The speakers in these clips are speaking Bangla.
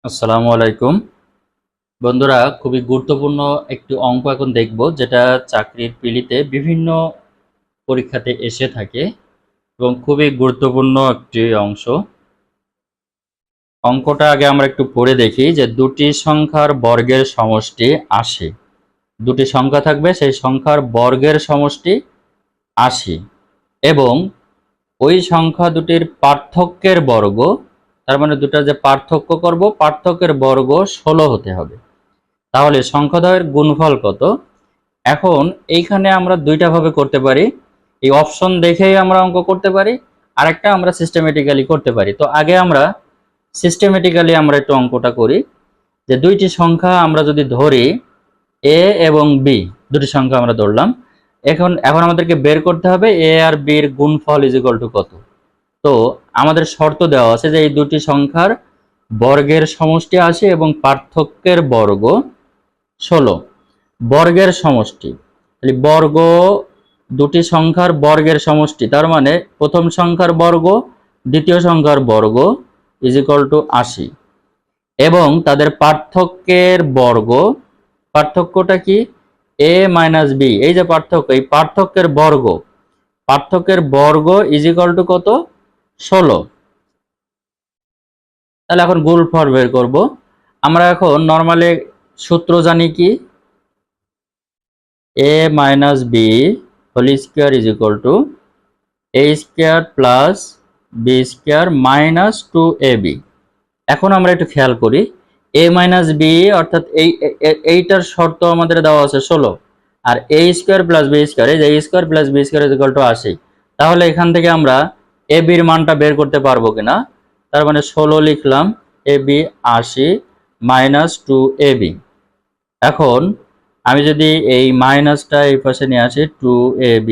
আসসালামু আলাইকুম বন্ধুরা, খুবই গুরুত্বপূর্ণ একটি অঙ্ক এখন দেখব, যেটা চাকরির প্রিলিতে বিভিন্ন পরীক্ষাতে এসে থাকে এবং খুবই গুরুত্বপূর্ণ একটি অংশ। অঙ্কটা আগে আমরা একটু পড়ে দেখি যে দুটি সংখ্যার বর্গের সমষ্টি ৮০। দুটি সংখ্যা থাকবে, সেই সংখ্যার বর্গের সমষ্টি ৮০ এবং ওই সংখ্যা দুটির পার্থক্যের বর্গ, তার মানে দুটা যে পার্থক্য করব, পার্থক্যের বর্গ ১৬ হতে হবে। তাহলে সংখ্যাদ্বয়ের গুণফল কত? এখন এইখানে আমরা দুইটা ভাবে করতে পারি। এই অপশন দেখেই আমরা অঙ্ক করতে পারি, আরেকটা আমরা সিস্টেমেটিক্যালি করতে পারি। তো আগে আমরা সিস্টেমেটিক্যালি আমরা একটু অঙ্কটা করি। যে দুইটি সংখ্যা আমরা যদি ধরি, এ এবং বি, দুটি সংখ্যা আমরা ধরলাম। এখন এখন আমাদেরকে বের করতে হবে এ আর বির গুণফল ইজ ইকুয়াল টু কত। তো আমাদের শর্ত দেওয়া আছে যে এই দুটি সংখ্যার বর্গের সমষ্টি ৮০ এবং পার্থক্যের বর্গ ১৬। বর্গের সমষ্টি, বর্গ, দুটি সংখ্যার বর্গের সমষ্টি, তার মানে প্রথম সংখ্যার বর্গ দ্বিতীয় সংখ্যার বর্গ ইজ ইকুয়াল টু ৮০ এবং তাদের পার্থক্যের বর্গ, পার্থক্যটা কি? এ মাইনাস বি, এই যে পার্থক্য, এই পার্থক্যের বর্গ ইজ ইকুয়াল টু কত? ১৬। তাহলে এখন গুণফল বের করব। আমরা এখন নর্মালি সূত্র জানি কি? a minus b whole square is equal to a square plus b square minus 2ab। এখন আমরা একটু খেয়াল করি, a minus b অর্থাৎ এইটার শর্ত আমাদের দেওয়া আছে ১৬, আর a square plus b square, এই যে a square plus b square is equal to ৮০। তাহলে এখান থেকে আমরা a b এর মানটা বের করতে পারবো কিনা? তার মানে ১৬ লিখলাম, a b ৮০ minus 2ab। এখন আমি যদি এই মাইনাসটা এই পাশে নিয়ে আসি, 2ab,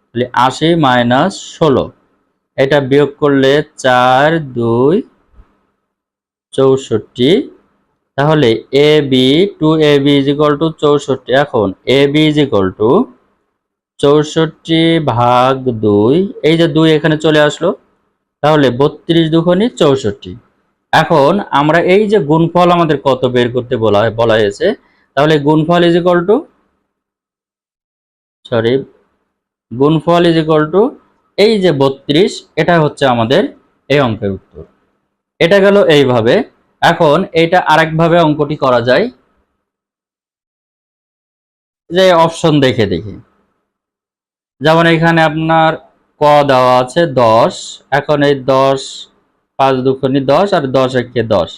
তাহলে ৮০ মাইনাস ১৬, এটা বিয়োগ করলে ৪ ২ ৬৪। তাহলে ab 2ab is equal to ৬৪। এখন ab ইজ ইকুয়াল টু ৬৪ ভাগ ২, এই যে ২ এখানে চলে আসলো, তাহলে ৩২ দুগুণে ৬৪। এখন আমরা এই যে গুণফল আমাদের কত বের করতে বলা হয়েছে, তাহলে গুণফল ইজ ইকুয়াল টু গুণফল ইজ ইকুয়াল টু এই যে ৩২, এটা হচ্ছে আমাদের এই অঙ্কের উত্তর। এটা গেল এইভাবে। এখন এটা আরেকভাবে অঙ্কটি করা যায়, যে অপশন দেখে দেখে। যেমন এখানে আপনার ক দেওয়া আছে ১০। এখন এই ১০ ৫ দুগুণে ১০ আর ১০ একে ১০,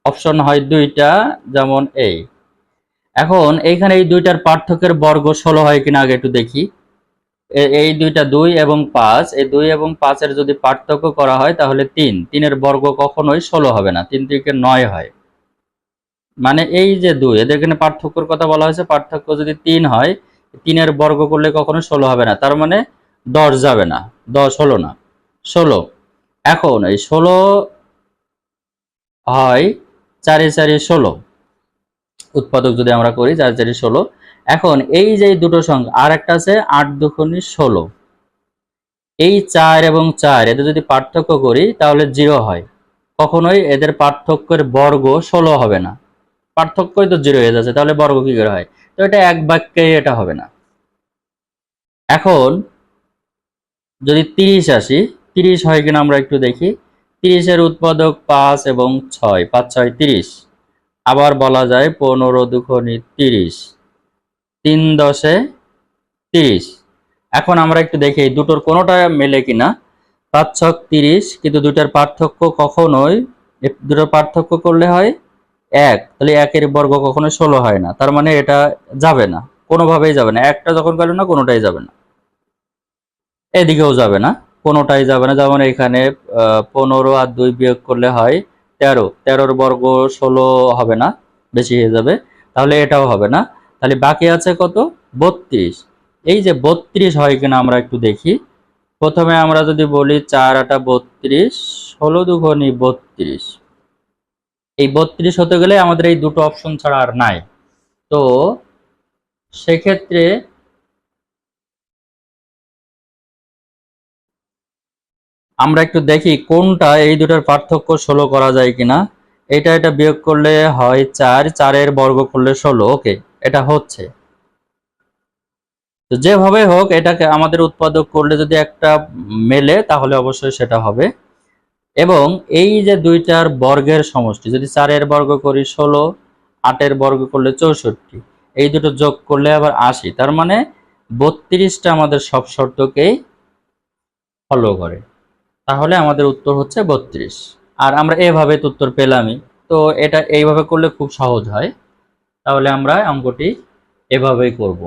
অপশন হয় দুইটা, যেমন এই। এখন এইখানে এই দুইটার পার্থক্যের বর্গ ১৬ হয় কিনা আগে একটু দেখি। এই দুইটা ২ এবং ৫, এই ২ এবং ৫ এর যদি পার্থক্য করা হয় তাহলে ৩, ৩ এর বর্গ কখনোই ১৬ হবে না, ৩ ৩ ৯ হয়। মানে এই যে ২, এদের এখানে পার্থক্যের কথা বলা হয়েছে, পার্থক্য যদি ৩ হয়, ৩ এর বর্গ করলে কখনো ১৬ হবে না, তার মানে ১০ যাবে না, ১০ হলো না, ১৬। এখন এই ১৬ হয় ৪ ৪ ১৬, উৎপাদক যদি আমরা করি ৪ ৪ ১৬। এখন এই যে দুটো সংখ্যা, আর একটা আছে ৮ দুগুণে ১৬, এই ৪ এবং ৪ এদের যদি পার্থক্য করি তাহলে 0 হয়, কখনোই এদের পার্থক্যের বর্গ ১৬ হবে না, পার্থক্যই তো 0 হয়ে যাচ্ছে, তাহলে বর্গ কি করে হয়? তো এটা এক বাক্যে এটা হবে না। এখন যদি ৩০ আসি, ৩০ হয় কিনা আমরা একটু দেখি। ৩০ এর উৎপাদক ৫ এবং ৬, ৫ ৬ ৩০। আবার বলা যায় ১৫ দুগুণে ৩০, ৩ ১০ ৩০। এখন আমরা একটু দেখি এই দুটোর কোনোটা মেলে কিনা। ৫ ছক ৩০, কিন্তু দুটার পার্থক্য কখনোই, দুটোর পার্থক্য করলে হয় ১, তাহলে ১ এর বর্গ কখনো ১৬ হয় না, তার মানে এটা যাবে না, কোনোভাবেই যাবে না। একটা যখন গেল না, কোনোটাই যাবে না, এদিকেও যাবে না, কোনোটাই যাবে না। যেমন এখানে ১৫ আর ২ বিয়োগ করলে হয় ১৩, ১৩ বর্গ ১৬ হবে না, বেশি হয়ে যাবে, তাহলে এটাও হবে না। তাহলে বাকি আছে কত? ৩২। এই যে ৩২ হয় কিনা আমরা একটু দেখি। প্রথমে আমরা যদি বলি ৪ ৮ ৩২, ১৬ দুগুণে ৩২। এই ৩২ হতে গেলে আমাদের এই দুটো অপশন ছাড়া আর নাই। তো সেক্ষেত্রে আমরা একটু দেখি কোনটা এই দুটার পার্থক্য ১৬ করা যায় কিনা। এটা এটা বিয়োগ করলে হয় 4, 4 বর্গ করলে 16। ওকে, এটা হচ্ছে। তো যেভাবে হোক এটাকে আমাদের উৎপাদক করলে যদি একটা মেলে তাহলে অবশ্যই সেটা হবে। এবং এই যে দুইটার বর্গের সমষ্টি, যদি 4 বর্গ করি 16, 8 বর্গ করলে 64, এই দুটো যোগ করলে আবার 80, তার মানে 32টা আমাদের সব শর্তকেই ফলো করে। তাহলে আমাদের উত্তর হচ্ছে 32। আর আমরা এভাবে তো উত্তর পেলামই। তো এটা এইভাবে করলে খুব সহজ হয়। তাহলে আমরা অঙ্কটি এভাবেই করব।